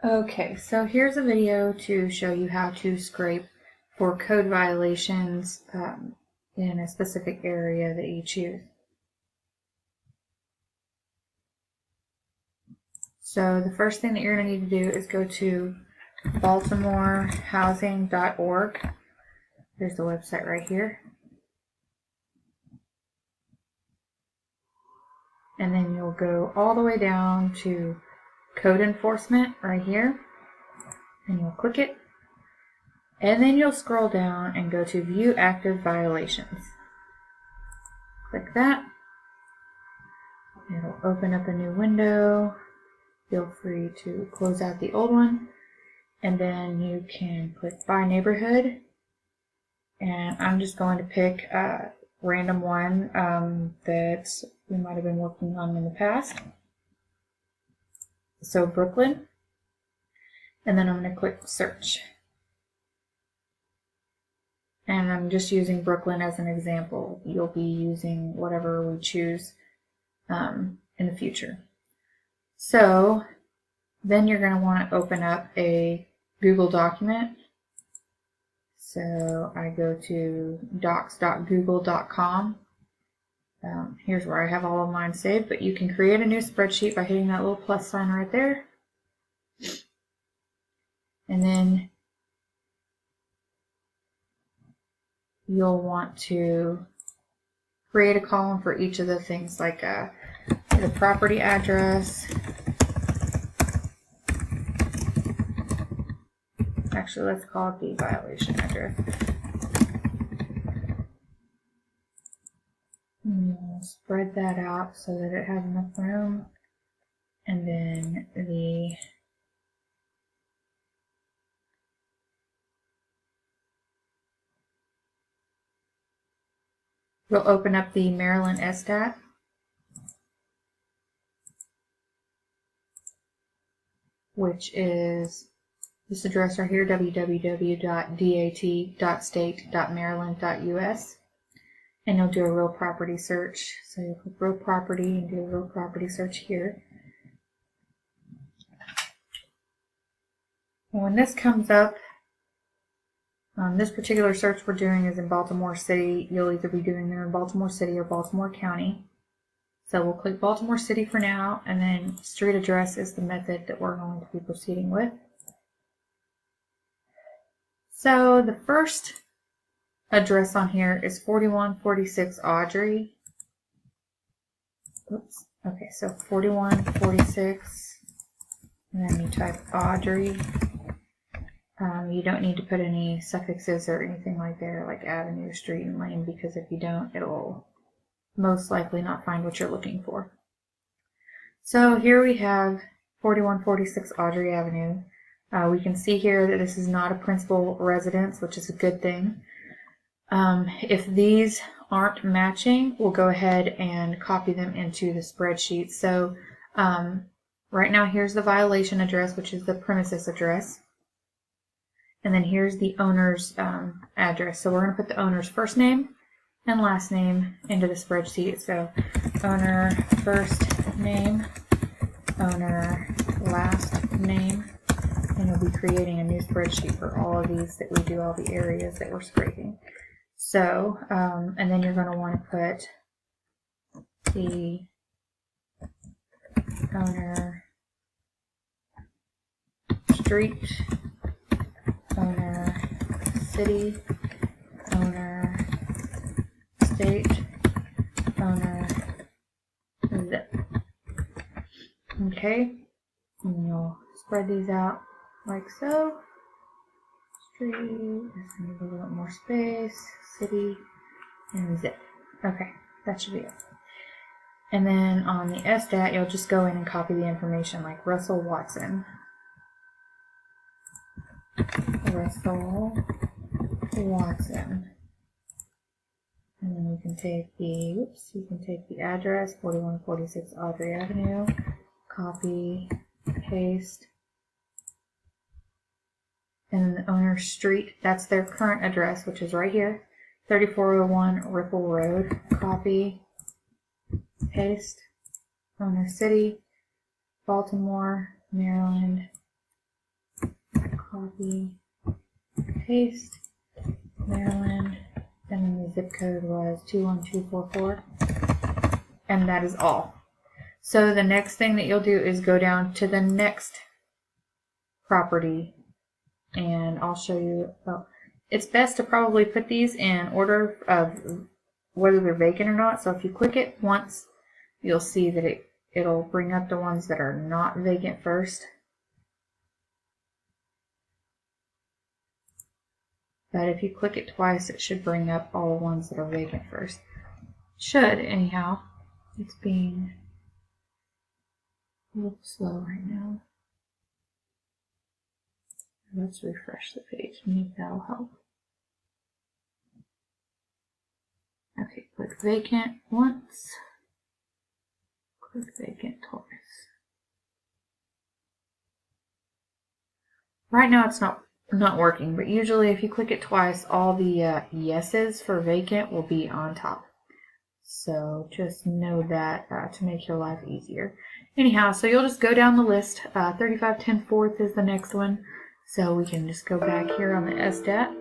Okay, so here's a video to show you how to scrape for code violations in a specific area that you choose. So the first thing that you're going to need to do is go to baltimorehousing.org. There's the website right here. And then you'll go all the way down to code enforcement right here. And you'll click it. And then you'll scroll down and go to view active violations. Click that. It'll open up a new window. Feel free to close out the old one. And then you can click by neighborhood. And I'm just going to pick a random one that we might have been working on in the past. So Brooklyn. And then I'm going to click search. And I'm just using Brooklyn as an example. You'll be using whatever we choose in the future. So then you're going to want to open up a Google document. So I go to docs.google.com. Here's where I have all of mine saved, but you can create a new spreadsheet by hitting that little plus sign right there. And then you'll want to create a column for each of the things, like the property address. Actually, let's call it the violation address. And we'll spread that out so that it has enough room. And then we'll open up the Maryland SDAT. Which is this address right here, www.dat.state.maryland.us. And you'll do a real property search. So you'll click real property and do a real property search here. And when this comes up, this particular search we're doing is in Baltimore City. You'll either be doing them in Baltimore City or Baltimore County. So we'll click Baltimore City for now, and then street address is the method that we're going to be proceeding with. So the first address on here is 4146 Audrey. Oops. Okay, so 4146, and then you type Audrey. You don't need to put any suffixes or anything like there, like avenue, street, and lane, because if you don't, it'll most likely not find what you're looking for. So here we have 4146 Audrey Avenue. We can see here that this is not a principal residence, which is a good thing. If these aren't matching, we'll go ahead and copy them into the spreadsheet. So right now, here's the violation address, which is the premises address. And then here's the owner's address. So we're going to put the owner's first name and last name into the spreadsheet. So owner first name, owner last name. And you'll be creating a new spreadsheet for all of these that we do, all the areas that we're scraping. So, and then you're going to want to put the owner street, owner city, owner state, owner zip. Okay, and you'll spread these out like so. Street, just need a little bit more space, city, and zip. Okay, that should be it. And then on the SDAT, you'll just go in and copy the information, like Russell Watson. Russell Watson. And then you can take the address, 4146 Audrey Avenue, copy, paste. And the owner's street, that's their current address, which is right here, 3401 Ripple Road. Copy, paste. Owner city, Baltimore, Maryland, copy, paste, Maryland, and then the zip code was 21244, and that is all. So the next thing that you'll do is go down to the next property, and I'll show you. Well, it's best to probably put these in order of whether they're vacant or not. So if you click it once, you'll see that it'll bring up the ones that are not vacant first. But if you click it twice, it should bring up all the ones that are vacant first. Should, anyhow. It's being a little slow right now. Let's refresh the page. Maybe that'll help. Okay, click vacant once. Click vacant twice. Right now it's not working, but usually if you click it twice, all the yeses for vacant will be on top. So just know that to make your life easier. Anyhow, so you'll just go down the list. 3510 4th is the next one. So we can just go back here on the SDAT.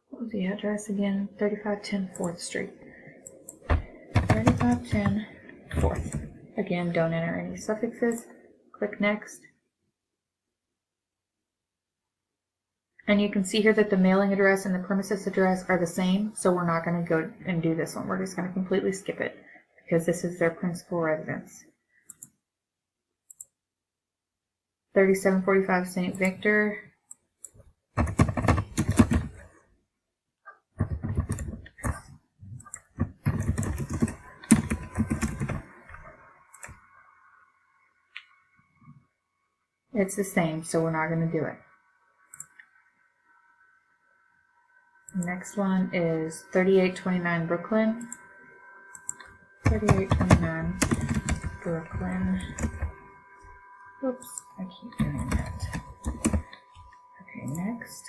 What was the address again? 3510 4th Street. 3510 4th. Again, don't enter any suffixes. Click next. And you can see here that the mailing address and the premises address are the same, so we're not going to go and do this one. We're just going to completely skip it because this is their principal residence. 3745 St. Victor. It's the same, so we're not going to do it. Next one is 3829 Brooklyn. 3829 Brooklyn. Oops, I keep doing that. Okay, next.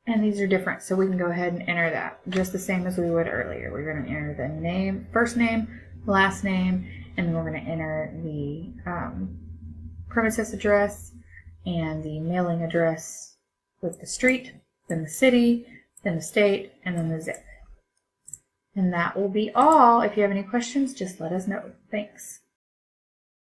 And these are different, so we can go ahead and enter that just the same as we would earlier. We're going to enter the name, first name, last name, and then we're going to enter the premises address and the mailing address with the street, then the city, then the state, and then the zip. And that will be all. If you have any questions, just let us know. Thanks.